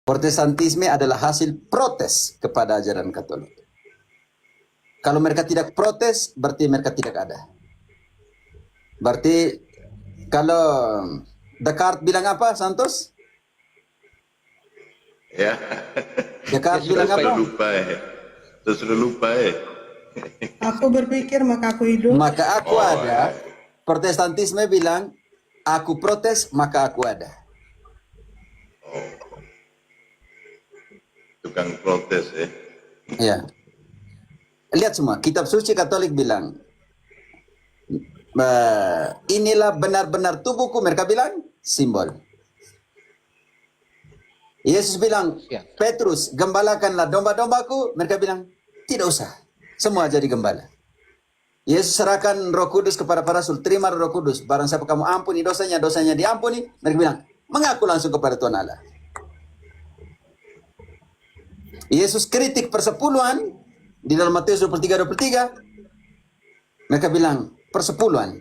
Protestantisme adalah hasil protes kepada ajaran Katolik. Kalau mereka tidak protes, berarti mereka tidak ada. Berarti kalau Descartes bilang apa, Santos? Ya. Descartes bilang apa? Sudah lupa ya. Aku berpikir maka aku hidup. Maka aku ada. Protestantisme bilang, aku protes maka aku ada. Tukang protes ya. Ya. Lihat semua, kitab suci Katolik bilang, inilah benar-benar tubuhku, mereka bilang simbol. Yesus bilang, Petrus, gembalakanlah domba-dombaku, mereka bilang, tidak usah, semua jadi gembala. Yesus serahkan Roh Kudus kepada para rasul, terima Roh Kudus, barang siapa kamu ampuni dosanya, dosanya diampuni, mereka bilang, mengaku langsung kepada Tuhan Allah. Yesus kritik persepuluhan di dalam Matius 23, mereka bilang, persepuluhan,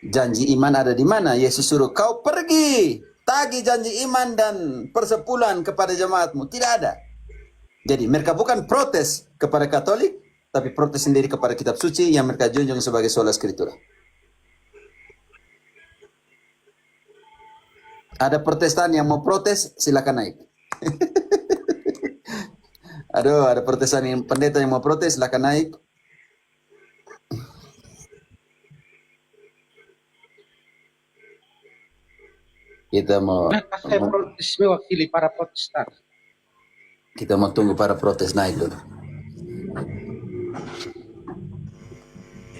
janji iman ada di mana? Yesus suruh kau pergi, tagih janji iman dan persepuluhan kepada jemaatmu. Tidak ada. Jadi mereka bukan protes kepada Katolik, tapi protes sendiri kepada kitab suci yang mereka junjung sebagai sola scriptura. Ada Protestan yang mau protes, silakan naik. Aduh, ada Protestan yang pendeta yang mau protes, silakan naik. Kita mau saya protes mewakili para Protestan. Kita mau tunggu para protes naik dulu.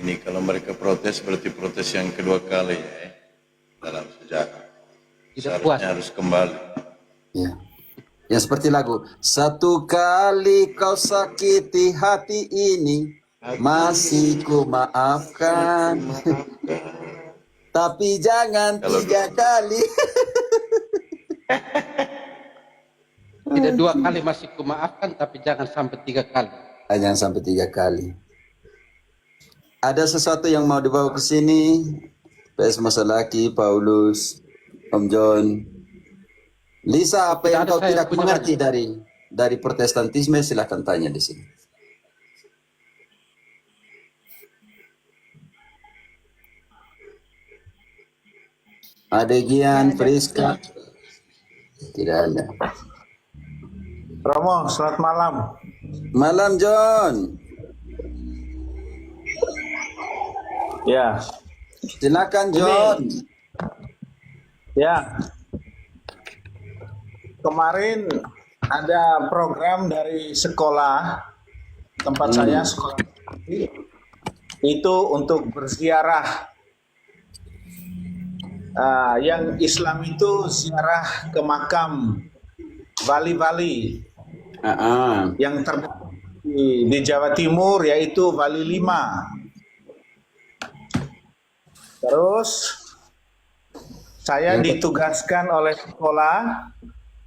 Ini kalau mereka protes berarti protes yang kedua kali ya dalam sejarah. Tidak puas. Seharusnya harus kembali. Ya. Yang seperti lagu, satu kali kau sakiti hati ini, masih ku maafkan. Tapi jangan 3 kali. Tidak 2 kali masih kumaafkan, tapi jangan sampai 3 kali. Jangan sampai 3 kali. Ada sesuatu yang mau dibawa ke sini? PS Masalaki, Paulus, Om John. Lisa, apa yang kau tidak mengerti dari Protestantisme, silahkan tanya di sini. Ada Gian, Friska? Tidak ada. Romo, selamat malam. Malam, John. Ya. Silakan, John. Ya. Kemarin ada program dari sekolah tempat saya, sekolah itu untuk berziarah. Yang Islam itu ziarah ke makam wali-wali yang terdapat di Jawa Timur, yaitu Wali 5. Terus saya ditugaskan oleh sekolah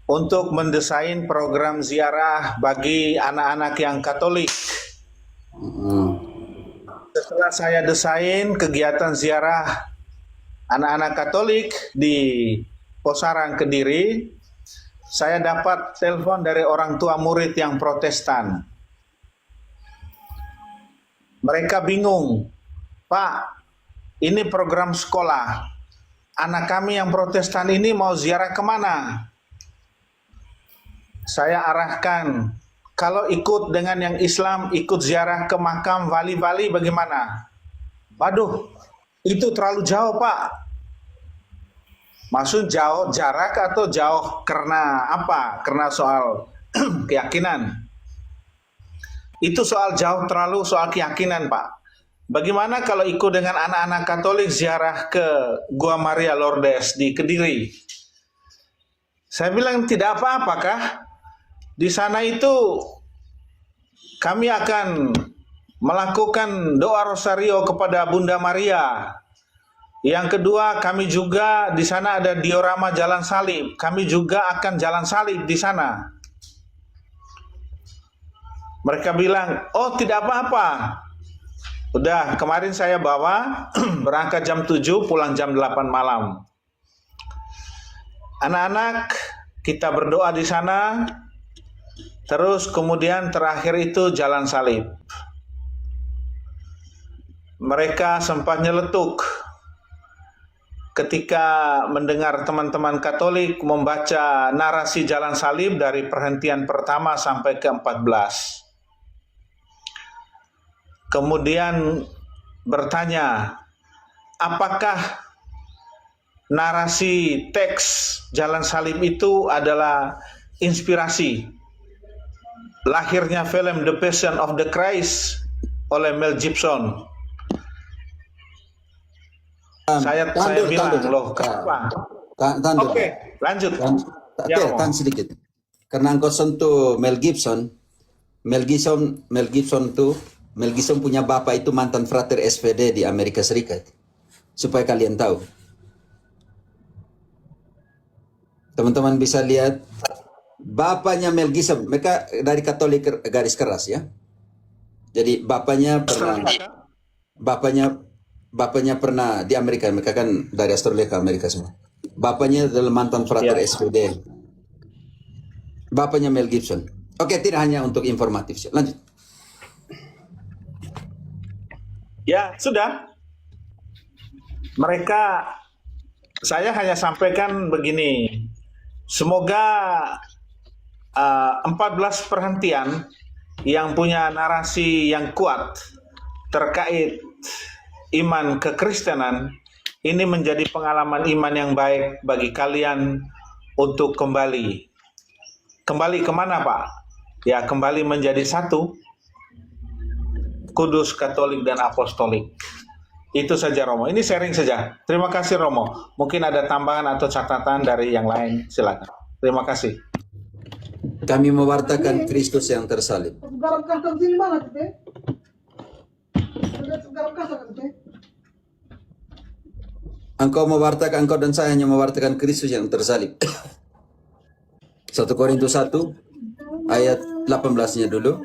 untuk mendesain program ziarah bagi anak-anak yang Katolik. Setelah saya desain kegiatan ziarah anak-anak Katolik di Posaran Kediri, saya dapat telepon dari orang tua murid yang Protestan. Mereka bingung, Pak, ini program sekolah. Anak kami yang Protestan ini mau ziarah kemana? Saya arahkan, kalau ikut dengan yang Islam, ikut ziarah ke makam wali-wali bagaimana? Waduh, itu terlalu jauh, Pak. Maksud jauh jarak atau jauh karena apa? Karena soal keyakinan. Itu soal jauh terlalu soal keyakinan, Pak. Bagaimana kalau ikut dengan anak-anak Katolik ziarah ke Gua Maria Lourdes di Kediri? Saya bilang tidak apa-apakah? Di sana itu kami akan melakukan doa rosario kepada Bunda Maria. Yang kedua, kami juga di sana ada diorama jalan salib. Kami juga akan jalan salib di sana. Mereka bilang, oh tidak apa-apa. Udah, kemarin saya bawa, berangkat jam 7, pulang jam 8 malam. Anak-anak kita berdoa di sana, terus kemudian terakhir itu jalan salib. Mereka sempat nyeletuk ketika mendengar teman-teman Katolik membaca narasi jalan salib dari perhentian pertama sampai ke 14. Kemudian bertanya, apakah narasi teks jalan salib itu adalah inspirasi lahirnya film The Passion of the Christ oleh Mel Gibson? Saya bilang, loh, kenapa? Oke, lanjut. Ya, Romo. Tahan sedikit. Karena engkau sentuh Mel Gibson punya bapak itu mantan frater SPD di Amerika Serikat. Supaya kalian tahu. Teman-teman bisa lihat bapaknya Mel Gibson, mereka dari Katolik garis keras ya. Jadi bapaknya pernah di Amerika, mereka kan dari Australia ke Amerika semua. Bapaknya adalah mantan frater SPD. Bapaknya Mel Gibson. Oke, tidak hanya untuk informatif. Lanjut. Ya, sudah. Saya hanya sampaikan begini. Semoga 14 perhentian yang punya narasi yang kuat terkait iman kekristenan ini menjadi pengalaman iman yang baik bagi kalian untuk kembali. Kembali kemana, Pak? Ya, kembali menjadi satu. Kudus, Katolik, dan Apostolik. Itu saja, Romo. Ini sharing saja. Terima kasih, Romo. Mungkin ada tambahan atau catatan dari yang lain. Silakan. Terima kasih. Kami mewartakan Kristus yang tersalib. Engkau dan saya hanya mewartakan Kristus yang tersalib. 1 Korintus 1 ayat 18-nya dulu.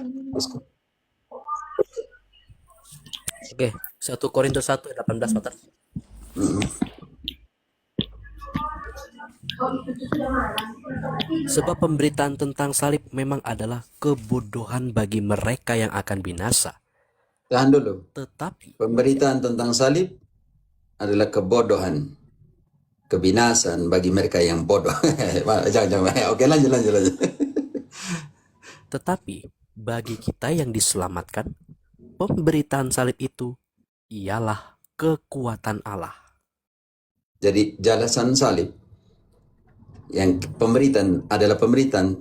Oke, 1 Korintus 1 ayat 18, Pak. Sebab pemberitaan tentang salib memang adalah kebodohan bagi mereka yang akan binasa. Tahan dulu. Tetapi Pemberitaan tentang salib adalah kebodohan, kebinasaan bagi mereka yang bodoh. Jangan. Oke, lanjut. Tetapi bagi kita yang diselamatkan, pemberitaan salib itu ialah kekuatan Allah. Jadi jelasan salib yang pemberitaan adalah pemberitaan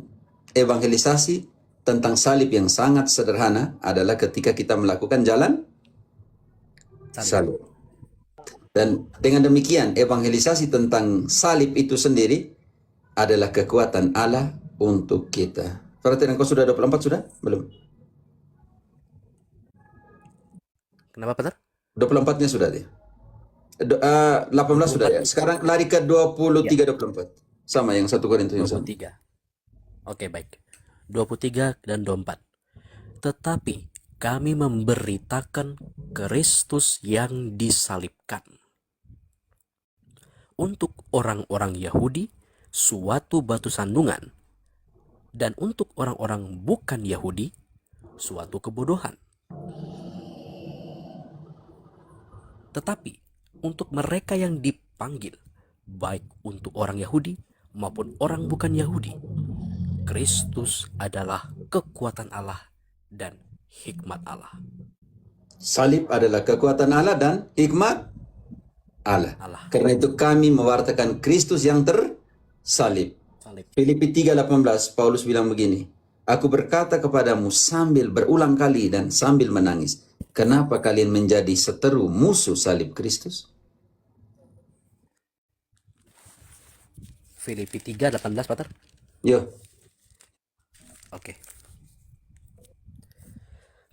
evangelisasi tentang salib yang sangat sederhana adalah ketika kita melakukan jalan salib. Dan dengan demikian evangelisasi tentang salib itu sendiri adalah kekuatan Allah untuk kita. Perhatian, kau sudah 24 sudah? Belum? Kenapa, Pak? 24-nya sudah dia. 18 sudah ya. Sekarang lari ke 23-24. Sama yang 1 Korintus yang sama. 23. Oke, baik. 23 dan 24. Tetapi kami memberitakan Kristus yang disalibkan. Untuk orang-orang Yahudi, suatu batu sandungan. Dan untuk orang-orang bukan Yahudi, suatu kebodohan. Tetapi untuk mereka yang dipanggil, baik untuk orang Yahudi maupun orang bukan Yahudi, Kristus adalah kekuatan Allah dan hikmat Allah. Salib adalah kekuatan Allah dan hikmat Allah. Karena itu kami mewartakan Kristus yang tersalib. Filipi 3:18 Paulus bilang begini, aku berkata kepadamu sambil berulang kali dan sambil menangis, kenapa kalian menjadi seteru musuh salib Kristus? Filipi 3:18, Pater. Yo. Oke.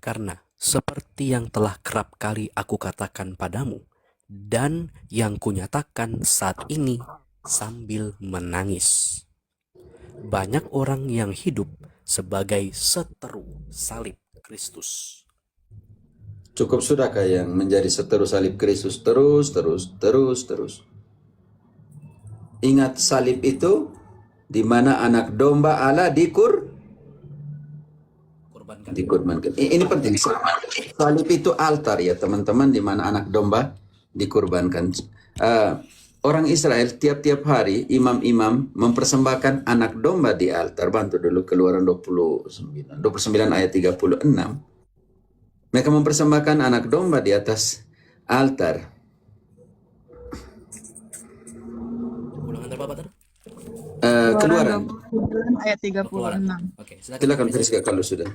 Karena seperti yang telah kerap kali aku katakan padamu dan yang kunyatakan saat ini sambil menangis. Banyak orang yang hidup sebagai seteru salib Kristus. Cukup sudahkah yang menjadi seteru salib Kristus terus? Ingat, salib itu di mana anak domba Allah dikurbankan. Ini penting. Salib itu altar ya teman-teman, di mana anak domba dikurbankan. Orang Israel tiap-tiap hari imam-imam mempersembahkan anak domba di altar. Bantu dulu Keluaran 29 ayat 36. Mereka mempersembahkan anak domba di atas altar. Ulangan berapa, Ter? Keluaran. 29 ayat 36. Oke, Silakan Friska kalau sudah.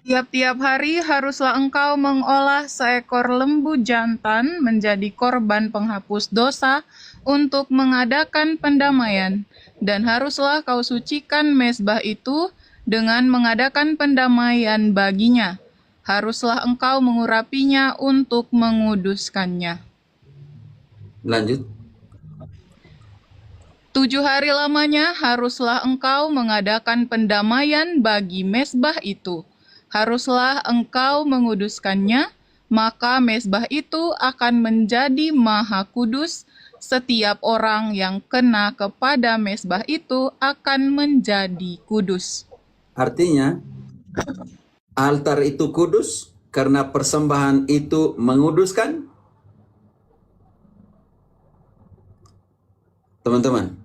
Tiap-tiap hari haruslah engkau mengolah seekor lembu jantan menjadi korban penghapus dosa untuk mengadakan pendamaian. Dan haruslah kau sucikan mezbah itu dengan mengadakan pendamaian baginya. Haruslah engkau mengurapinya untuk menguduskannya. Lanjut. 7 hari lamanya haruslah engkau mengadakan pendamaian bagi mezbah itu. Haruslah engkau menguduskannya, maka mezbah itu akan menjadi maha kudus. Setiap orang yang kena kepada mezbah itu akan menjadi kudus. Artinya, altar itu kudus karena persembahan itu menguduskan. Teman-teman,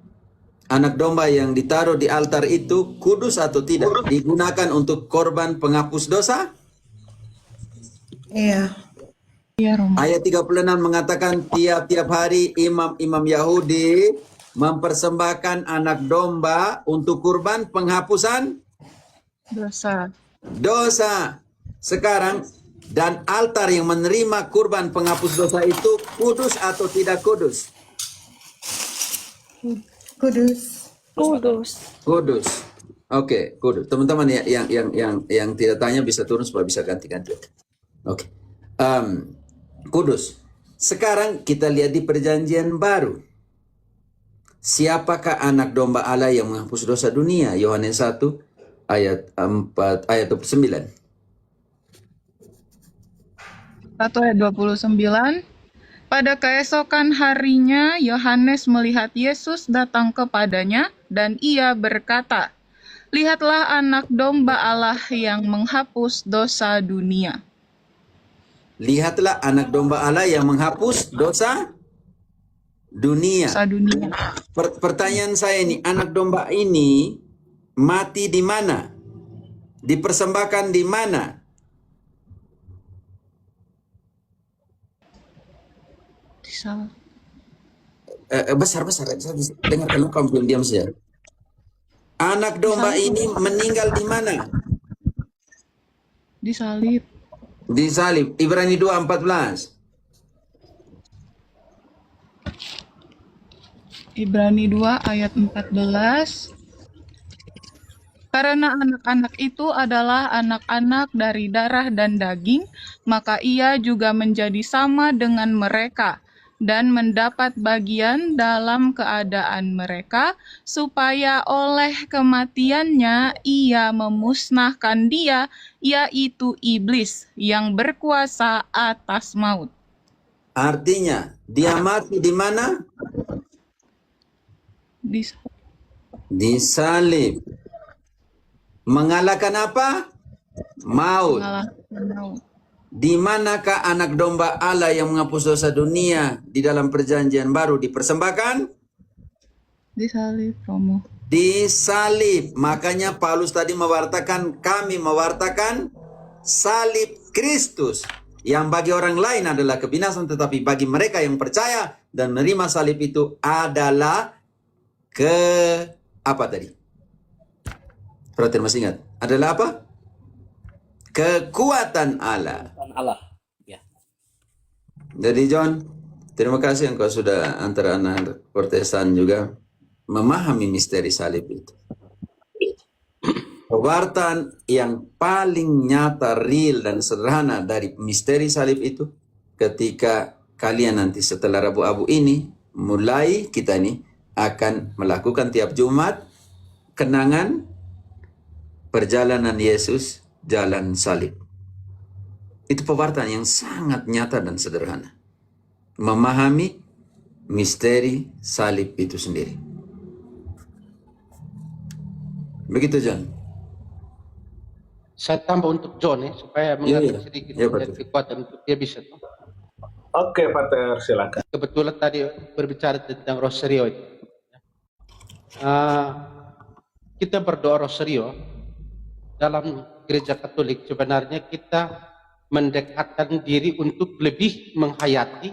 anak domba yang ditaruh di altar itu kudus atau tidak? Digunakan untuk korban penghapus dosa? Iya. Ya, Romo. Ayat 36 mengatakan tiap-tiap hari imam-imam Yahudi mempersembahkan anak domba untuk kurban penghapusan dosa. Sekarang, dan altar yang menerima kurban penghapus dosa itu kudus atau tidak kudus? Kudus. Oke, kudus. Teman-teman yang tidak tanya bisa turun supaya bisa ganti-ganti. Oke. Kudus. Sekarang kita lihat di Perjanjian Baru. Siapakah anak domba Allah yang menghapus dosa dunia? Yohanes 1 ayat 4 ayat 29. 1 ayat 29. Pada keesokan harinya Yohanes melihat Yesus datang kepadanya dan ia berkata, "Lihatlah anak domba Allah yang menghapus dosa dunia." Lihatlah anak domba Allah yang menghapus dosa dunia. Dosa dunia. Pertanyaan saya ini, anak domba ini mati di mana? Dipersembahkan di mana? Besar. Dengarkan kamu diam saja. Anak domba ini meninggal di mana? Disalib. Disalib. Ibrani 2:14. Ibrani 2 ayat 14. Karena anak-anak itu adalah anak-anak dari darah dan daging, maka ia juga menjadi sama dengan mereka dan mendapat bagian dalam keadaan mereka, supaya oleh kematiannya ia memusnahkan dia, yaitu iblis yang berkuasa atas maut. Artinya, dia mati di mana? Disalib. Mengalahkan apa? Maut. Mengalahkan maut. Di manakah anak domba Allah yang menghapus dosa dunia di dalam Perjanjian Baru dipersembahkan? Disalib, Romo. Disalib. Makanya Paulus tadi kami mewartakan salib Kristus, yang bagi orang lain adalah kebinasan, tetapi bagi mereka yang percaya dan menerima salib itu adalah apa tadi? Perhatian, masih ingat? Adalah apa? Kekuatan Allah. Ya. Jadi John, terima kasih engkau sudah antara anak Protestan juga memahami misteri salib itu. Pewartaan yang paling nyata, real, dan sederhana dari misteri salib itu, ketika kalian nanti setelah Rabu Abu ini, mulai kita ini akan melakukan tiap Jumat kenangan perjalanan Yesus jalan salib. Itu pewartaan yang sangat nyata dan sederhana. Memahami misteri salib itu sendiri. Begitu John. Saya tambah untuk John ya, supaya Iya, mengerti iya. sedikit Iya, dan Pak. kekuatan untuk dia bisa. Oke, Pater, silakan. Kebetulan tadi berbicara tentang rosario itu. Kita berdoa rosario dalam gereja Katolik, sebenarnya kita mendekatkan diri untuk lebih menghayati,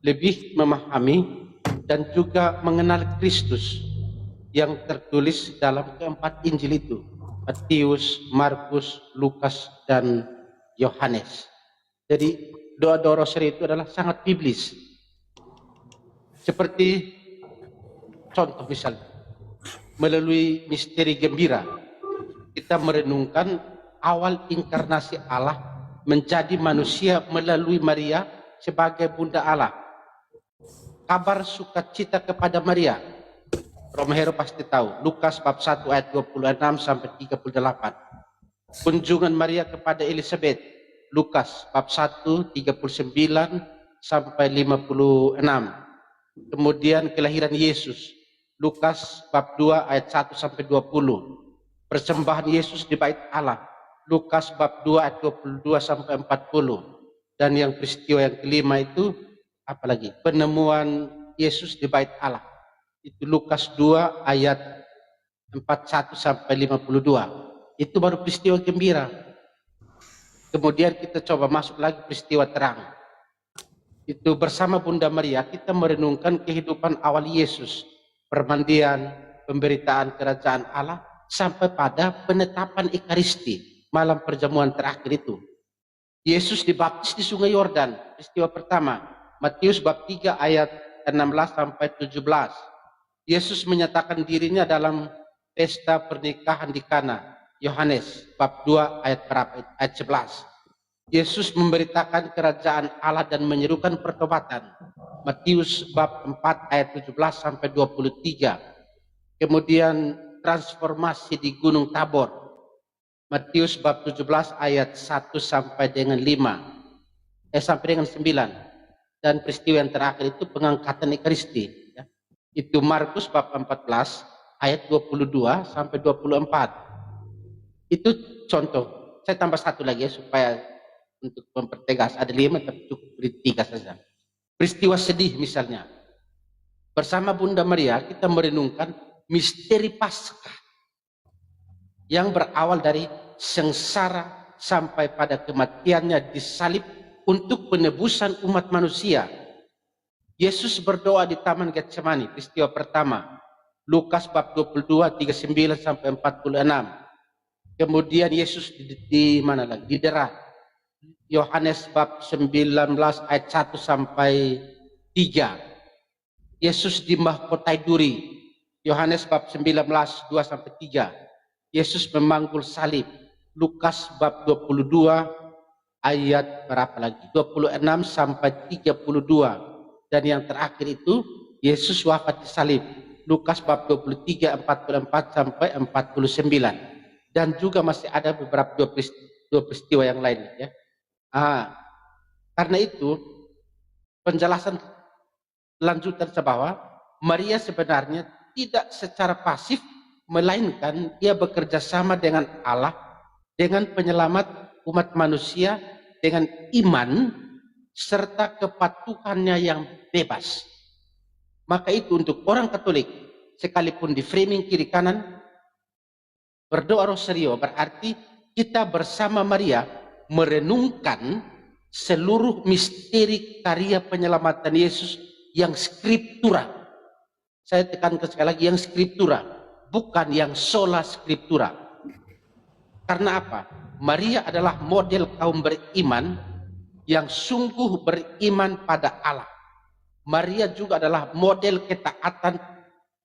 lebih memahami, dan juga mengenal Kristus yang tertulis dalam keempat Injil itu, Matius, Markus, Lukas, dan Yohanes. Jadi doa-doa rosario itu adalah sangat biblis. Seperti contoh misalnya, melalui misteri gembira, kita merenungkan awal inkarnasi Allah menjadi manusia melalui Maria sebagai Bunda Allah. Kabar sukacita kepada Maria, Romero pasti tahu, Lukas bab 1 ayat 26 sampai 38. Kunjungan Maria kepada Elizabeth, Lukas bab 1 39 sampai 56. Kemudian kelahiran Yesus, Lukas bab 2 ayat 1 sampai 20. Persembahan Yesus di bait Allah, Lukas bab 2 ayat 22 sampai 40. Dan yang peristiwa yang kelima itu apalagi? Penemuan Yesus di bait Allah. Itu Lukas 2 ayat 41 sampai 52. Itu baru peristiwa gembira. Kemudian kita coba masuk lagi peristiwa terang. Itu bersama Bunda Maria kita merenungkan kehidupan awal Yesus, permandian, pemberitaan kerajaan Allah, sampai pada penetapan Ekaristi, malam perjamuan terakhir itu. Yesus dibaptis di Sungai Yordan, peristiwa pertama, Matius bab 3 ayat 16 sampai 17. Yesus menyatakan dirinya dalam pesta pernikahan di Kana, Yohanes bab 2 ayat berapa? Ayat 11. Yesus memberitakan kerajaan Allah dan menyerukan pertobatan, Matius bab 4 ayat 17 sampai 23. Kemudian transformasi di Gunung Tabor, Matius bab 17 ayat 1 sampai dengan 5. Sampai dengan 9. Dan peristiwa yang terakhir itu pengangkatan Ekaristi, ya. Itu Markus bab 14 ayat 22 sampai 24. Itu contoh. Saya tambah satu lagi ya, supaya untuk mempertegas, ada 5 tapi cukup beri 3 saja. Peristiwa sedih misalnya, bersama Bunda Maria kita merenungkan misteri Paskah yang berawal dari sengsara sampai pada kematiannya disalib untuk penebusan umat manusia. Yesus berdoa di Taman Getsemani, peristiwa pertama, Lukas bab 22 39 sampai 46. Kemudian Yesus di mana lagi? Didera, Yohanes bab 19 ayat 1 sampai 3. Yesus dimahkotai duri, Yohanes bab 19 2 sampai 3. Yesus memanggul salib, Lukas bab 22 ayat berapa lagi? 26 sampai 32. Dan yang terakhir itu Yesus wafat di salib, Lukas bab 23 44 sampai 49. Dan juga masih ada beberapa dua peristiwa yang lain ya. Karena itu penjelasan lanjutan bahwa Maria sebenarnya tidak secara pasif, melainkan ia bekerja sama dengan Allah, dengan penyelamat umat manusia, dengan iman serta kepatuhannya yang bebas. Maka itu untuk orang Katolik, sekalipun di framing kiri kanan, berdoa rosario berarti kita bersama Maria merenungkan seluruh misteri karya penyelamatan Yesus yang skriptura. Saya tekankan sekali lagi, yang skriptura, bukan yang sola skriptura. Karena apa? Maria adalah model kaum beriman yang sungguh beriman pada Allah. Maria juga adalah model ketaatan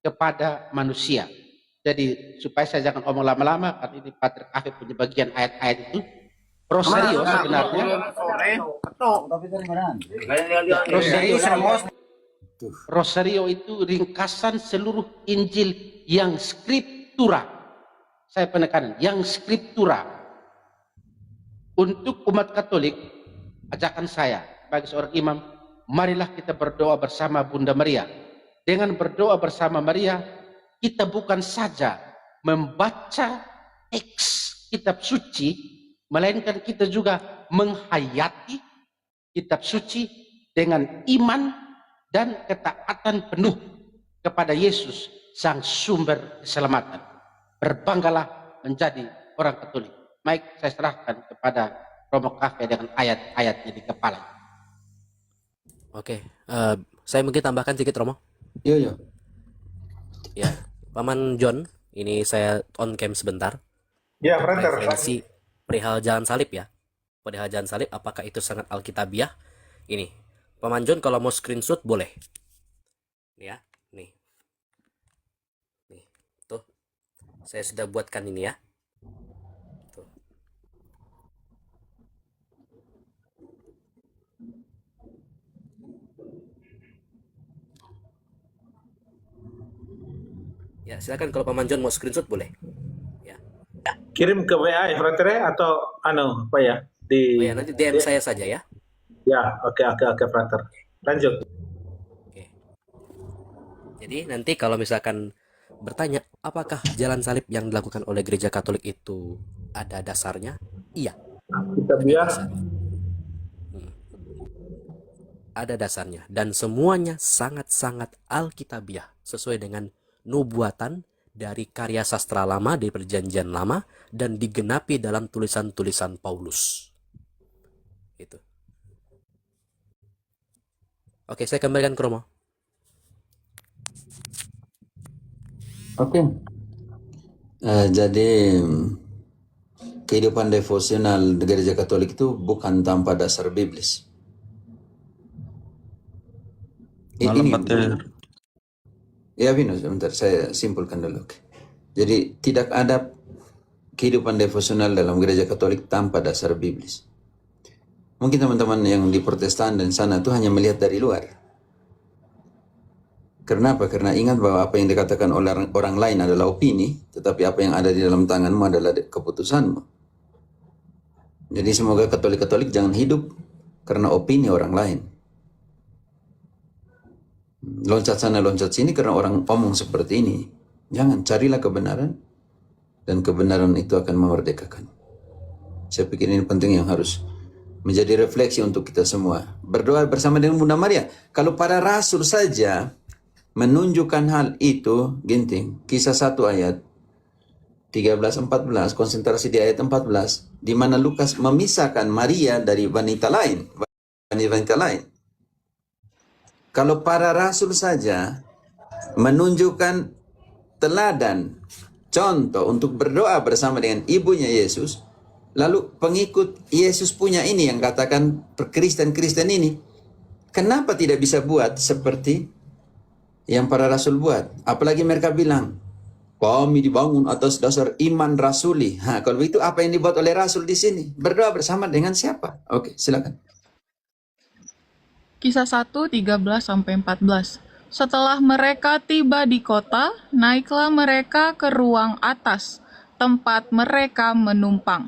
kepada manusia. Jadi supaya saya jangan omong lama-lama, karena ini Pater Afif punya bagian ayat-ayat itu. Rosario sebenarnya, Rosario itu ringkasan seluruh Injil yang skriptura. Saya penekanan, yang skriptura. Untuk umat Katolik, ajakan saya bagi seorang imam, marilah kita berdoa bersama Bunda Maria. Dengan berdoa bersama Maria, kita bukan saja membaca teks kitab suci, melainkan kita juga menghayati kitab suci dengan iman dan ketaatan penuh kepada Yesus, sang sumber keselamatan. Berbanggalah menjadi orang Katolik. Baik, saya serahkan kepada Romo Cafe dengan ayat-ayatnya di kepala. Oke, saya mungkin tambahkan sedikit, Romo. Yo. Ya, Paman John, ini saya on cam sebentar. Ya, Frater. Referensi perihal jalan salib ya. Perihal jalan salib, apakah itu sangat alkitabiah? Ini, Paman John kalau mau screenshot boleh. Ya, nih. Tuh. Saya sudah buatkan ini ya. Tuh. Ya, silakan kalau Paman John mau screenshot boleh. Ya. Kirim ke WA ya, Frater, atau apa ya? Oh ya, nanti DM saya saja ya. Ya, oke, Frater. Lanjut. Oke. Jadi nanti kalau misalkan bertanya apakah jalan salib yang dilakukan oleh gereja Katolik itu ada dasarnya? Iya, Kita ada biar dasarnya. Ada dasarnya dan semuanya sangat-sangat alkitabiah sesuai dengan nubuatan dari karya sastra lama di Perjanjian Lama dan digenapi dalam tulisan-tulisan Paulus. Itu. Oke, saya kembalikan ke Romo. Oke. Jadi kehidupan devosional di gereja Katolik itu bukan tanpa dasar biblis. Ya, Vino, sebentar saya simpulkan dulu. Jadi tidak ada kehidupan devosional dalam gereja Katolik tanpa dasar biblis. Mungkin teman-teman yang di Protestan dan sana itu hanya melihat dari luar. Kenapa? Karena ingat bahwa apa yang dikatakan oleh orang lain adalah opini, tetapi apa yang ada di dalam tanganmu adalah keputusanmu. Jadi semoga Katolik-Katolik jangan hidup karena opini orang lain. Loncat sana, loncat sini karena orang omong seperti ini. Jangan, carilah kebenaran, dan kebenaran itu akan memerdekakan. Saya pikir ini penting yang harus menjadi refleksi untuk kita semua. Berdoa bersama dengan Bunda Maria. Kalau para rasul saja menunjukkan hal itu, ginting, Kisah 1 ayat 13-14, konsentrasi di ayat 14, di mana Lukas memisahkan Maria dari wanita lain. Kalau para rasul saja menunjukkan teladan, contoh untuk berdoa bersama dengan ibunya Yesus, lalu pengikut Yesus punya ini yang katakan Kristen ini, kenapa tidak bisa buat seperti yang para rasul buat? Apalagi mereka bilang, kami dibangun atas dasar iman rasuli. Kalau begitu apa yang dibuat oleh rasul di sini? Berdoa bersama dengan siapa? Oke, silakan. Kisah 1, 13-14. Setelah mereka tiba di kota, naiklah mereka ke ruang atas, tempat mereka menumpang.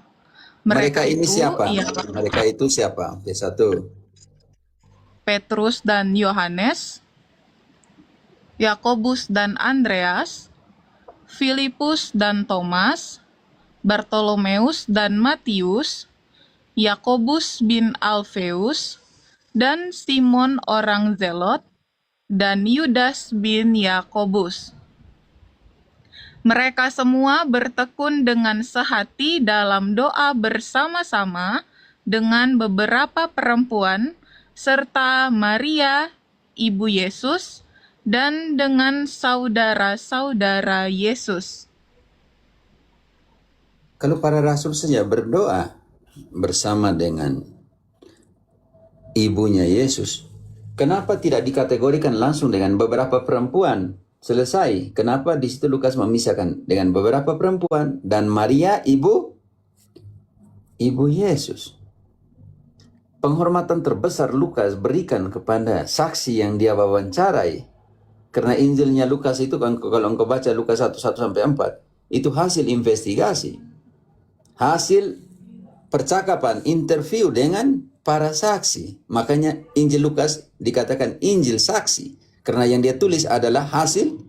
Mereka ini itu siapa? ialah Mereka itu siapa? Oke, 1. Petrus dan Yohanes, Yakobus dan Andreas, Filipus dan Thomas, Bartolomeus dan Matius, Yakobus bin Alfeus, dan Simon orang Zelot, dan Yudas bin Yakobus. Mereka semua bertekun dengan sehati dalam doa bersama-sama dengan beberapa perempuan, serta Maria, ibu Yesus, dan dengan saudara-saudara Yesus. Kalau para rasul saja berdoa bersama dengan ibunya Yesus, kenapa tidak dikategorikan langsung dengan beberapa perempuan? Selesai. Kenapa di situ Lukas memisahkan dengan beberapa perempuan dan Maria ibu Yesus? Penghormatan terbesar Lukas berikan kepada saksi yang dia wawancarai. Karena Injilnya Lukas itu kalau engkau baca Lukas 1:1-4, itu hasil investigasi. Hasil percakapan, interview dengan para saksi. Makanya Injil Lukas dikatakan Injil saksi. Karena yang dia tulis adalah hasil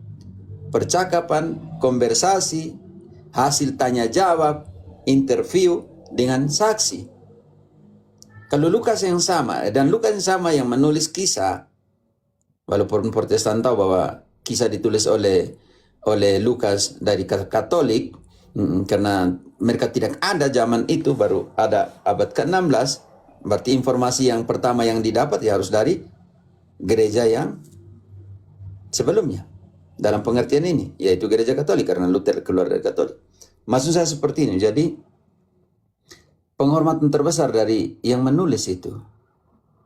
percakapan, konversasi, hasil tanya jawab, interview dengan saksi. Kalau Lukas yang sama, dan Lukas yang sama yang menulis kisah, walaupun Protestan tahu bahwa kisah ditulis oleh Lukas dari Katolik, karena mereka tidak ada zaman itu, baru ada abad ke-16, berarti informasi yang pertama yang didapat ya harus dari gereja yang sebelumnya. Dalam pengertian ini, yaitu gereja Katolik, karena Luther keluar dari Katolik. Maksud saya seperti ini, jadi penghormatan terbesar dari yang menulis itu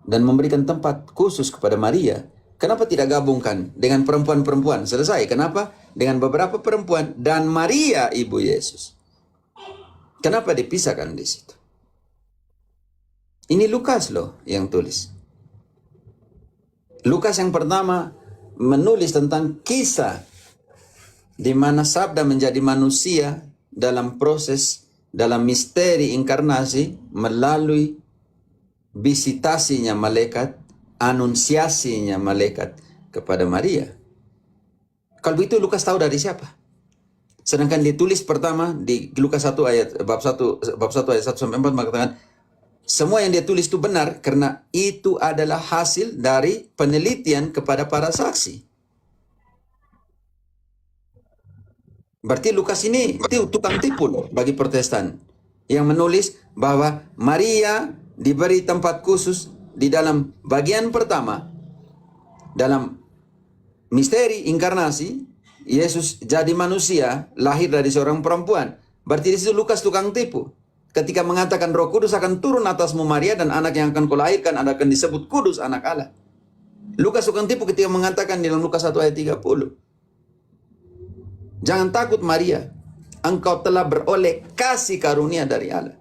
dan memberikan tempat khusus kepada Maria. Kenapa tidak gabungkan dengan perempuan-perempuan? Selesai. Kenapa? Dengan beberapa perempuan dan Maria ibu Yesus. Kenapa dipisahkan di situ? Ini Lukas loh yang tulis. Lukas yang pertama menulis tentang kisah di mana Sabda menjadi manusia dalam proses, dalam misteri inkarnasi melalui visitasinya malaikat, anunsiasinya malaikat kepada Maria. Kalau begitu Lukas tahu dari siapa? Sedangkan ditulis pertama di Lukas 1 ayat bab 1 ayat 1 sampai 4 mengatakan semua yang dia tulis itu benar karena itu adalah hasil dari penelitian kepada para saksi. Berarti Lukas ini tukang tipu bagi Protestan yang menulis bahwa Maria diberi tempat khusus di dalam bagian pertama dalam misteri inkarnasi. Yesus jadi manusia, lahir dari seorang perempuan. Berarti di situ Lukas tukang tipu. Ketika mengatakan Roh Kudus akan turun atasmu Maria dan anak yang akan kau lahirkan akan disebut kudus, anak Allah. Lukas tukang tipu ketika mengatakan di dalam Lukas 1 ayat 30. Jangan takut Maria, engkau telah beroleh kasih karunia dari Allah.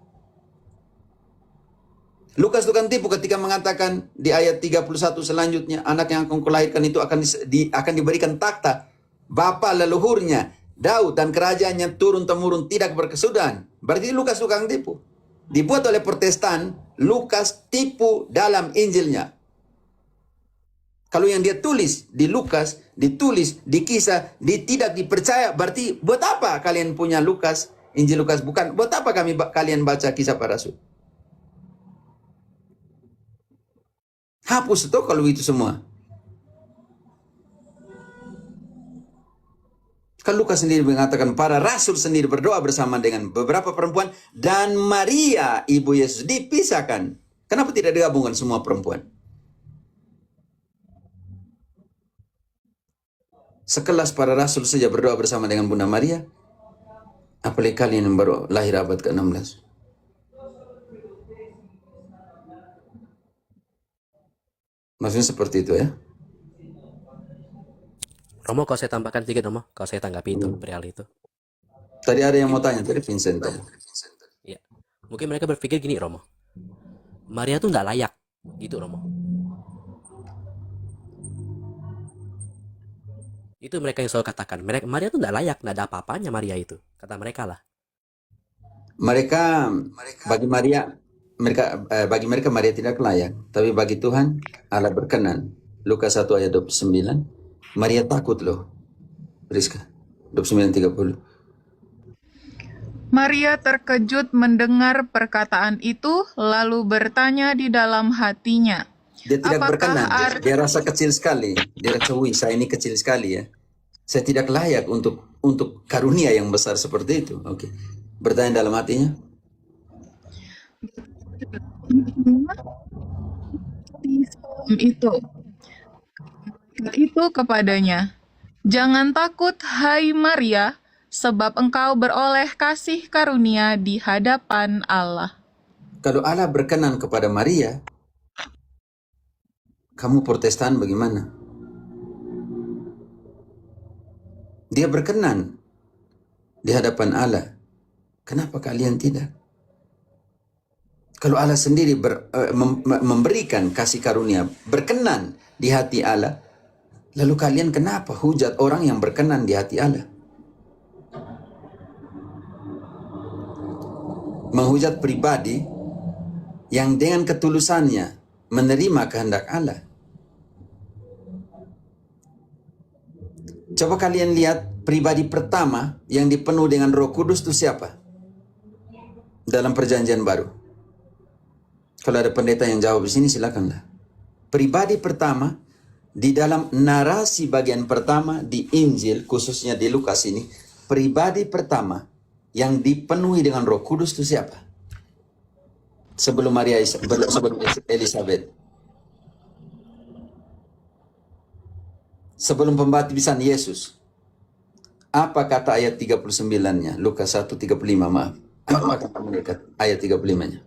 Lukas tukang tipu ketika mengatakan di ayat 31 selanjutnya, anak yang akan kau lahirkan itu akan diberikan takhta bapa leluhurnya Daud dan kerajaannya turun-temurun tidak berkesudahan. Berarti Lukas tukang tipu. Dibuat oleh Protestan, Lukas tipu dalam Injilnya. Kalau yang dia tulis di Lukas, ditulis di kisah, tidak dipercaya, berarti buat apa kalian punya Lukas, Injil Lukas? Bukan, buat apa kalian baca kisah para rasul? Hapus itu kalau itu semua. Kan Lukas sendiri mengatakan para rasul sendiri berdoa bersama dengan beberapa perempuan dan Maria ibu Yesus dipisahkan. Kenapa tidak digabungkan semua perempuan? Sekelas para rasul saja berdoa bersama dengan Bunda Maria. Apalagi kalian yang baru lahir abad ke-16. Maksudnya seperti itu ya. Romo, kalau saya tambahkan sedikit, Romo, kalau saya tanggapi itu perihal itu. Tadi ada yang mau tanya, tadi Vincent tanya. Ya, mungkin mereka berpikir gini, Romo. Maria tuh nggak layak, gitu, Romo. Itu mereka yang selalu katakan. Maria tuh nggak layak, nggak ada apa-apanya Maria itu, kata mereka lah. Bagi mereka Maria tidak layak, tapi bagi Tuhan Allah berkenan. Lukas 1 ayat 29. Maria takut loh, Rizka, 29:30. Maria terkejut mendengar perkataan itu, lalu bertanya di dalam hatinya, Dia tidak apakah berkenan, dia rasa kecil sekali. Dia rasa, wih, saya ini kecil sekali ya. Saya tidak layak untuk karunia yang besar seperti itu. Oke. Bertanya dalam hatinya. Itu kepadanya, jangan takut hai Maria, sebab engkau beroleh kasih karunia di hadapan Allah. Kalau Allah berkenan kepada Maria, kamu Protestan bagaimana? Dia berkenan di hadapan Allah. Kenapa kalian tidak? Kalau Allah sendiri memberikan kasih karunia, berkenan di hati Allah, lalu kalian kenapa hujat orang yang berkenan di hati Allah? Menghujat pribadi yang dengan ketulusannya menerima kehendak Allah. Coba kalian lihat pribadi pertama yang dipenuhi dengan Roh Kudus itu siapa? Dalam perjanjian baru. Kalau ada pendeta yang jawab di sini silakanlah. Pribadi pertama di dalam narasi bagian pertama di Injil, khususnya di Lukas ini, pribadi pertama yang dipenuhi dengan Roh Kudus itu siapa? Sebelum sebelum Elizabeth. Sebelum pembaptisan Yesus. Apa kata ayat 39-nya? Lukas 1:35, maaf. Apa kata malaikat ayat 35-nya?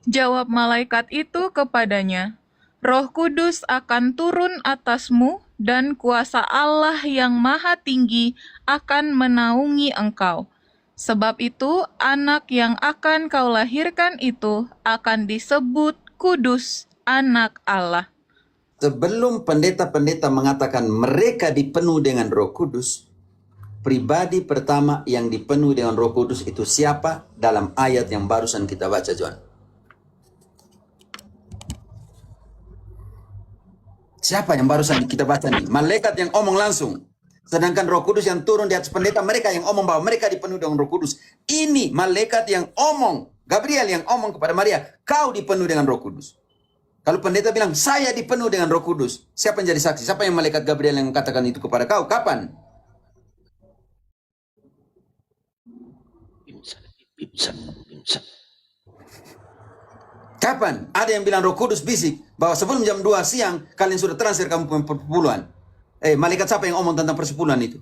Jawab malaikat itu kepadanya, Roh Kudus akan turun atasmu dan kuasa Allah yang Maha Tinggi akan menaungi engkau. Sebab itu, anak yang akan kau lahirkan itu akan disebut kudus, anak Allah. Sebelum pendeta-pendeta mengatakan mereka dipenuhi dengan Roh Kudus, pribadi pertama yang dipenuhi dengan Roh Kudus itu siapa dalam ayat yang barusan kita baca, John? Siapa yang barusan kita baca nih? Malaikat yang omong langsung. Sedangkan Roh Kudus yang turun di atas pendeta, mereka yang omong bahwa mereka dipenuhi dengan Roh Kudus. Ini malaikat yang omong, Gabriel yang omong kepada Maria, kau dipenuhi dengan Roh Kudus. Kalau pendeta bilang, saya dipenuhi dengan Roh Kudus, siapa yang jadi saksi? Siapa yang malaikat Gabriel yang katakan itu kepada kau? Kapan? Pimsan. Kapan? Ada yang bilang Roh Kudus bisik bahwa sebelum jam 2 siang kalian sudah transfer kamu perpuluhan. Malaikat siapa yang omong tentang persepuluhan itu?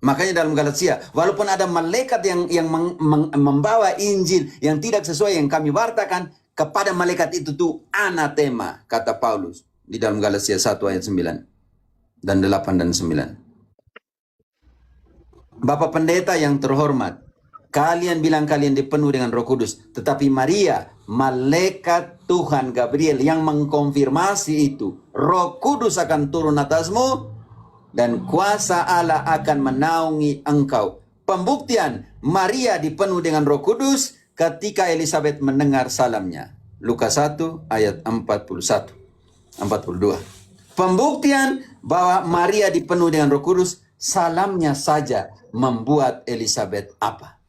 Makanya dalam Galatia, walaupun ada malaikat yang membawa Injil yang tidak sesuai yang kami wartakan, kepada malaikat itu tuh anatema, kata Paulus di dalam Galatia 1 ayat 9 dan 8 dan 9. Bapak pendeta yang terhormat, kalian bilang kalian dipenuhi dengan Roh Kudus, tetapi Maria, malaikat Tuhan Gabriel yang mengkonfirmasi itu, Roh Kudus akan turun atasmu dan kuasa Allah akan menaungi engkau. Pembuktian Maria dipenuhi dengan Roh Kudus ketika Elizabeth mendengar salamnya. Lukas 1 ayat 41, 42. Pembuktian bahwa Maria dipenuhi dengan Roh Kudus, salamnya saja membuat Elizabeth apa?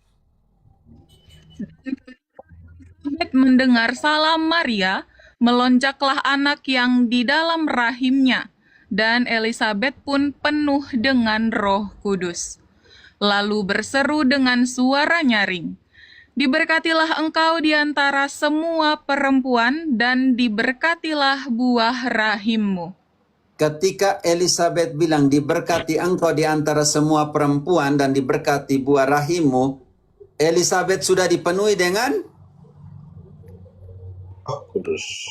Elizabeth mendengar salam Maria, melonjaklah anak yang di dalam rahimnya, dan Elizabeth pun penuh dengan Roh Kudus. Lalu berseru dengan suara nyaring, diberkatilah engkau di antara semua perempuan, dan diberkatilah buah rahimmu. Ketika Elizabeth bilang diberkati engkau di antara semua perempuan dan diberkati buah rahimmu, Elizabeth sudah dipenuhi dengan Kudus.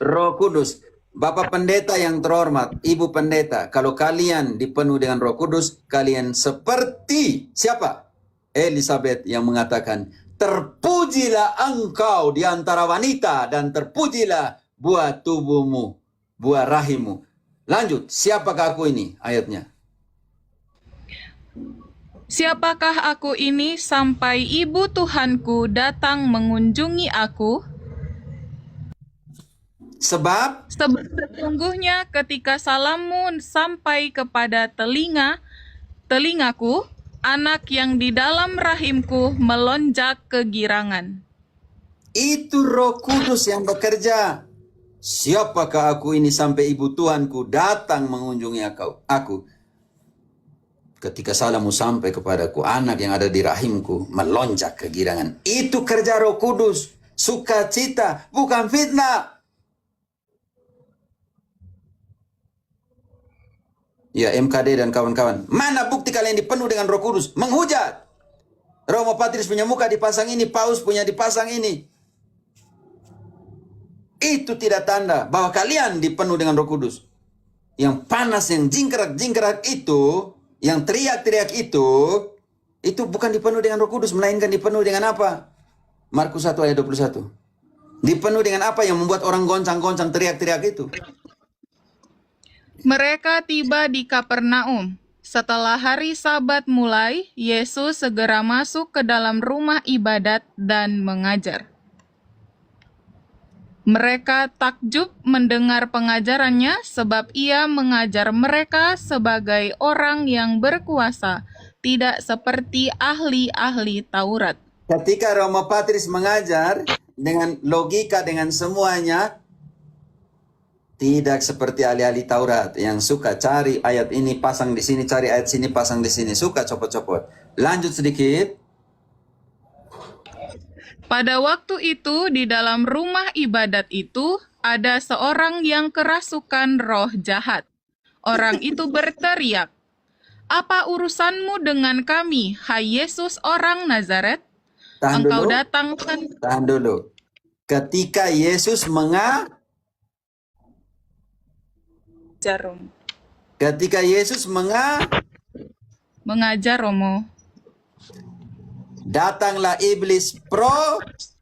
Roh Kudus. Bapak pendeta yang terhormat, ibu pendeta, kalau kalian dipenuhi dengan Roh Kudus, kalian seperti siapa? Elizabeth yang mengatakan, terpujilah engkau di antara wanita dan terpujilah buah tubuhmu, buah rahimmu. Lanjut, siapakah aku ini? Ayatnya. Siapakah aku ini sampai ibu Tuhanku datang mengunjungi aku? Sebab Sesungguhnya ketika salammu sampai kepada telingaku, anak yang di dalam rahimku melonjak kegirangan. itu Roh Kudus yang bekerja. Siapakah aku ini sampai ibu Tuhanku datang mengunjungi aku? Ketika salammu sampai kepadaku, anak yang ada di rahimku melonjak kegirangan. Itu kerja Roh Kudus. Sukacita, bukan fitnah. Ya, MKD dan kawan-kawan. Mana bukti kalian dipenuhi dengan Roh Kudus? Menghujat. Romo Patris punya muka dipasang ini, Paus punya dipasang ini. Itu tidak tanda bahwa kalian dipenuhi dengan Roh Kudus. Yang panas, yang jingkrak-jingkrak itu, yang teriak-teriak itu bukan dipenuhi dengan Roh Kudus, melainkan dipenuhi dengan apa? Markus 1 ayat 21. Dipenuhi dengan apa yang membuat orang goncang-goncang teriak-teriak itu? Mereka tiba di Kapernaum. Setelah hari Sabat mulai, Yesus segera masuk ke dalam rumah ibadat dan mengajar. Mereka takjub mendengar pengajarannya, sebab ia mengajar mereka sebagai orang yang berkuasa, tidak seperti ahli-ahli Taurat. Ketika Romo Patris mengajar dengan logika, dengan semuanya, tidak seperti ahli-ahli Taurat yang suka cari ayat ini pasang di sini, cari ayat sini pasang di sini, suka copot-copot. Lanjut sedikit. Pada waktu itu, di dalam rumah ibadat itu, ada seorang yang kerasukan roh jahat. Orang itu berteriak, "Apa urusanmu dengan kami, hai Yesus orang Nazaret? Tahan Engkau dulu. datangkan..." Tahan dulu. Ketika Yesus Jarum. ketika Yesus Mengajar, Romo. datanglah iblis protes.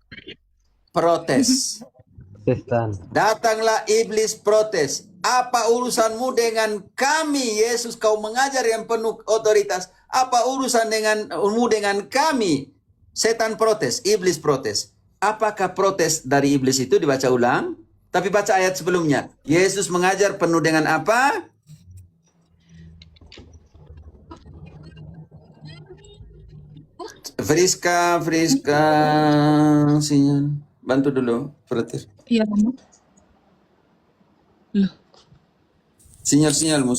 Datanglah iblis protes. Apa urusanmu dengan kami, Yesus? Kau mengajar yang penuh otoritas. Apa urusan denganmu dengan kami? Setan protes, iblis protes. Apakah protes dari iblis itu? Dibaca ulang. Tapi baca ayat sebelumnya. Yesus mengajar penuh dengan apa? Friska, sinyal. Bantu dulu, Frater. Iya, Romo. Loh, Sinyalmu.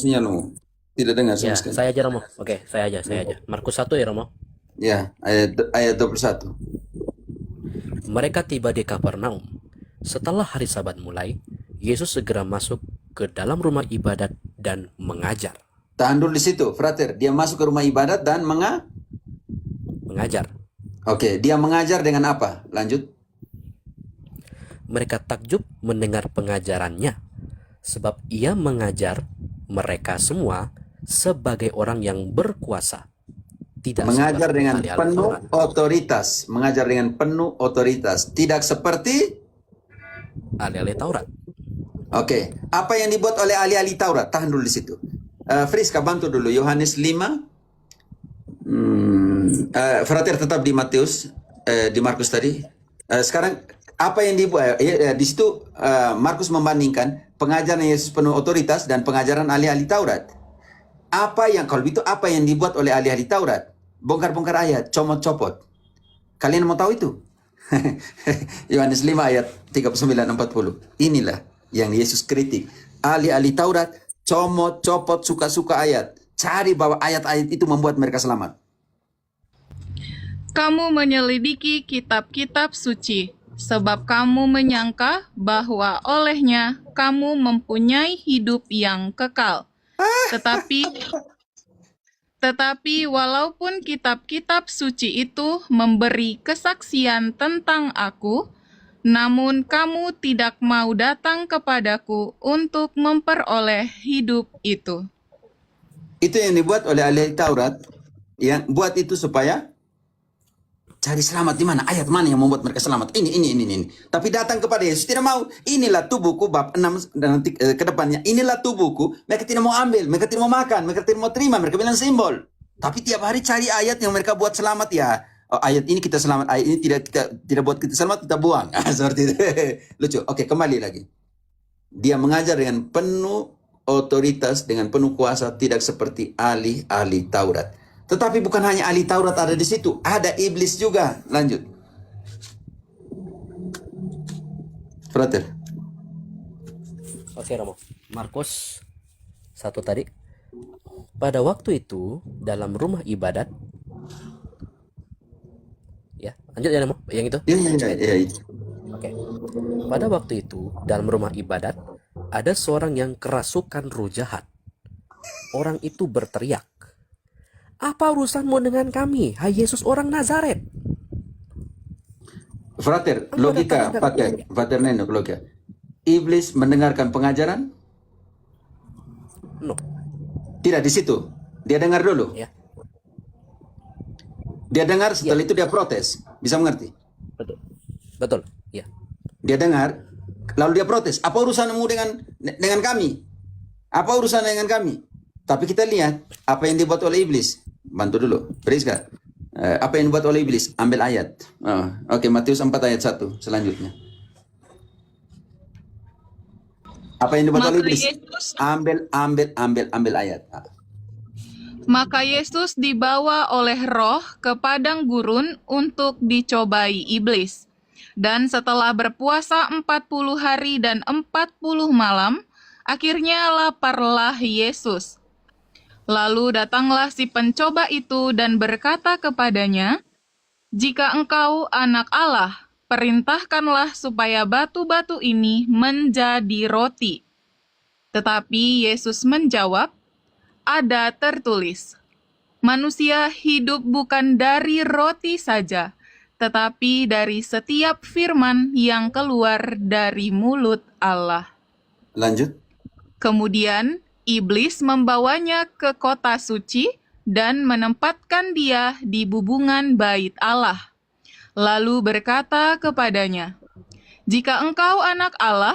Tidak dengar Ya, sama sekali. saya aja Romo. Oke, saya aja. Markus 1 ya Romo. Ya, ayat 21. Mereka tiba di Kapernaum. Setelah hari Sabat mulai, Yesus segera masuk ke dalam rumah ibadat dan mengajar. Tahan dulu di situ, Frater. Dia masuk ke rumah ibadat dan Mengajar. Oke, dia mengajar dengan apa? Lanjut. Mereka takjub mendengar pengajarannya, sebab ia mengajar mereka semua sebagai orang yang berkuasa. Tidak Mengajar seperti dengan ahli-ahli penuh Taurat. otoritas. Mengajar dengan penuh otoritas. Tidak seperti... Ahli-ahli Taurat. Oke, apa yang dibuat oleh ahli-ahli Taurat? Tahan dulu di situ. Friska, bantu dulu. Yohanes 5. Frater tetap di Matius, di Markus tadi. Sekarang apa yang dibuat? Di situ Markus membandingkan pengajaran Yesus penuh otoritas dan pengajaran ahli-ahli Taurat. Apa yang dibuat oleh ahli-ahli Taurat? Bongkar-bongkar ayat, comot-copot. Kalian mau tahu itu? Yohanes 5 ayat 39-40. Inilah yang Yesus kritik. Ahli-ahli Taurat comot-copot suka-suka ayat. Cari bahwa ayat-ayat itu membuat mereka selamat. kamu menyelidiki kitab-kitab suci, sebab kamu menyangka bahwa olehnya kamu mempunyai hidup yang kekal. Tetapi walaupun kitab-kitab suci itu memberi kesaksian tentang aku, namun kamu tidak mau datang kepadaku untuk memperoleh hidup itu. Itu yang dibuat oleh ahli Taurat. Yang buat itu supaya cari selamat di mana? Ayat mana yang membuat mereka selamat? Ini. Tapi datang kepada Yesus tidak mau. Inilah tubuhku, bab 6 dan nanti ke depannya. Inilah tubuhku. Mereka tidak mau ambil, mereka tidak mau makan, mereka tidak mau terima, mereka bilang simbol. Tapi tiap hari cari ayat yang mereka buat selamat ya. Oh, ayat ini kita selamat, ayat ini tidak buat kita selamat, kita buang. Seperti itu. Lucu. Oke, kembali lagi. Dia mengajar dengan penuh otoritas, dengan penuh kuasa, tidak seperti ahli-ahli Taurat. Tetapi bukan hanya ahli Taurat ada di situ, ada iblis juga. Lanjut. Frater. Oke Romo. Markus 1 tadi. Pada waktu itu dalam rumah ibadat. Ya, lanjut ya Romo. Yang itu. Ya. Oke. Pada waktu itu dalam rumah ibadat ada seorang yang kerasukan roh jahat. Orang itu berteriak, "Apa urusanmu dengan kami, hai Yesus orang Nazaret?" Frater, logika, Frater Neno, logika. Iblis mendengarkan pengajaran? No. Tidak di situ. Dia dengar dulu. Ya. Dia dengar, setelah itu dia protes. Bisa mengerti? Betul. Ya. Dia dengar, lalu dia protes. Apa urusanmu dengan kami? Apa urusan dengan kami? Tapi kita lihat apa yang dibuat oleh iblis. Bantu dulu, Priska. Apa yang dibuat oleh iblis? Ambil ayat. Oke, Matius 4 ayat 1 selanjutnya. Apa yang dibuat oleh Maka iblis? Yesus Ambil ayat. Maka Yesus dibawa oleh Roh ke padang gurun untuk dicobai iblis. Dan setelah berpuasa 40 hari dan 40 malam, akhirnya laparlah Yesus. Lalu datanglah si pencoba itu dan berkata kepadanya, "Jika engkau anak Allah, perintahkanlah supaya batu-batu ini menjadi roti." Tetapi Yesus menjawab, "Ada tertulis, manusia hidup bukan dari roti saja, tetapi dari setiap firman yang keluar dari mulut Allah." Lanjut. Kemudian iblis membawanya ke kota suci dan menempatkan dia di bubungan bait Allah. Lalu berkata kepadanya, "Jika engkau anak Allah,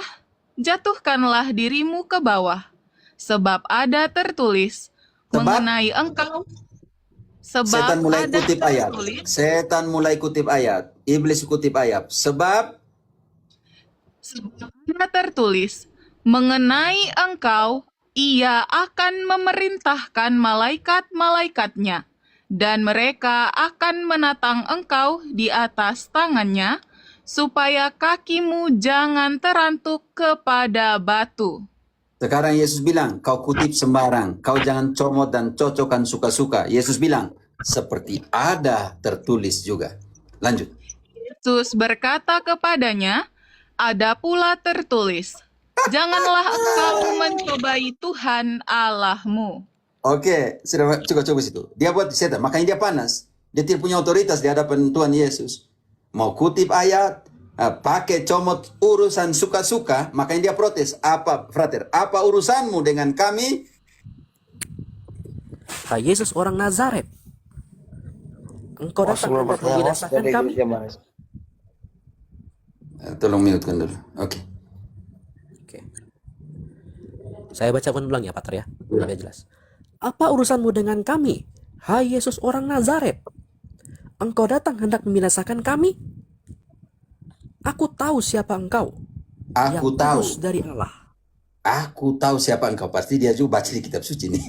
jatuhkanlah dirimu ke bawah. Sebab ada tertulis mengenai engkau." Setan mulai ada kutip ayat. tertulis, Setan mulai kutip ayat. Iblis kutip ayat. Sebab ada tertulis mengenai engkau, ia akan memerintahkan malaikat-malaikatnya, dan mereka akan menatang engkau di atas tangannya, supaya kakimu jangan terantuk kepada batu. sekarang Yesus bilang, kau kutip sembarang. Kau jangan comot dan cocokkan suka-suka. Yesus bilang, seperti ada tertulis juga. Lanjut. Yesus berkata kepadanya, "Ada pula tertulis, janganlah engkau mencobai Tuhan Allahmu." Oke, sudah coba situ. Dia buat setan, makanya dia panas. Dia tidak punya otoritas di hadapan Tuhan Yesus. Mau kutip ayat, pakai comot urusan suka-suka, makanya dia protes. Apa, frater? Apa urusanmu dengan kami? Hai Yesus orang Nazaret, engkau datang hendak membinasakan kami. Tolong mute-kan dulu. Oke. Oke. Saya bacakan ulang ya, Pater ya, biar jelas. Apa urusanmu dengan kami, hai Yesus orang Nazaret? Engkau datang hendak membinasakan kami? Aku tahu siapa engkau. Aku yang tahu. kudus dari Allah. Aku tahu siapa engkau. Pasti dia juga baca di kitab suci nih.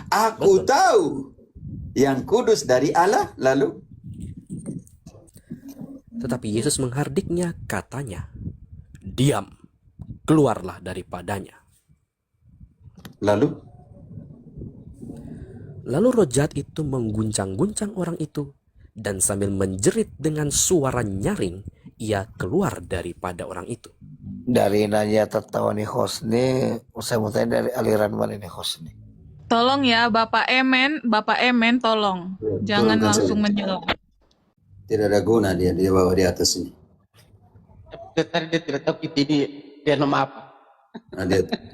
Aku tahu yang kudus dari Allah. Lalu Tetapi Yesus menghardiknya, katanya, "Diam, keluarlah daripadanya." Lalu roh jahat itu mengguncang-guncang orang itu, dan sambil menjerit dengan suara nyaring, ia keluar daripada orang itu. Dari nanya tertawa nih Hosni, saya mau tanya dari aliran mana nih Hosni? Tolong ya Bapak Emen, tolong. Jangan turunkan langsung saja. menjawab. tidak ada guna dia bawa di atas ini. Tadi dia tidak tahu kita ini denom apa. Nah,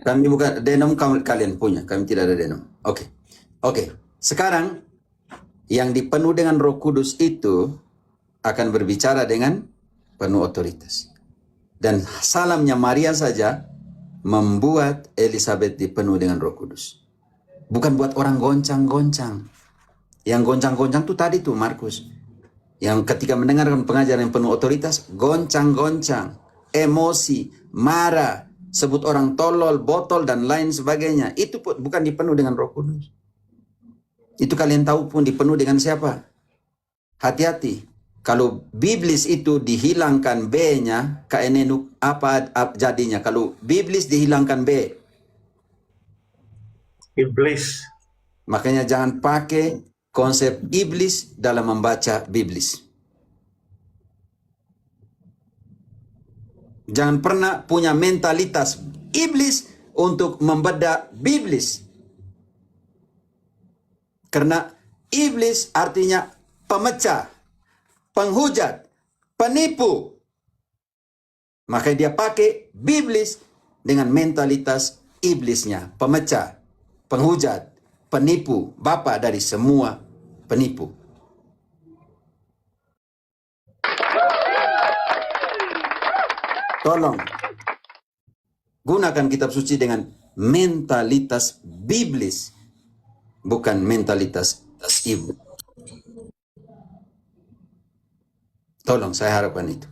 kami bukan denom, kalian punya. Kami tidak ada denom. Oke. Sekarang yang dipenuh dengan Roh Kudus itu akan berbicara dengan penuh otoritas. Dan salamnya Maria saja membuat Elizabeth dipenuh dengan Roh Kudus. Bukan buat orang goncang-goncang. Yang goncang-goncang tuh tadi tuh Markus. Yang ketika mendengarkan pengajaran yang penuh otoritas, goncang-goncang, emosi, marah, sebut orang tolol, botol, dan lain sebagainya. Itu bukan dipenuh dengan Roh Kudus. Itu kalian tahu pun dipenuh dengan siapa? Hati-hati. Kalau biblis itu dihilangkan B-nya, kaenenuk, apa jadinya? Kalau biblis dihilangkan B, Iblis. makanya jangan pakai konsep iblis dalam membaca biblis. Jangan pernah punya mentalitas iblis untuk membedah biblis. Karena iblis artinya pemecah, penghujat, penipu. Makanya dia pakai biblis dengan mentalitas iblisnya, pemecah, penghujat, penipu, bapa dari semua penipu. Tolong gunakan kitab suci dengan mentalitas biblis, bukan mentalitas iblis. Tolong, saya harapkan itu.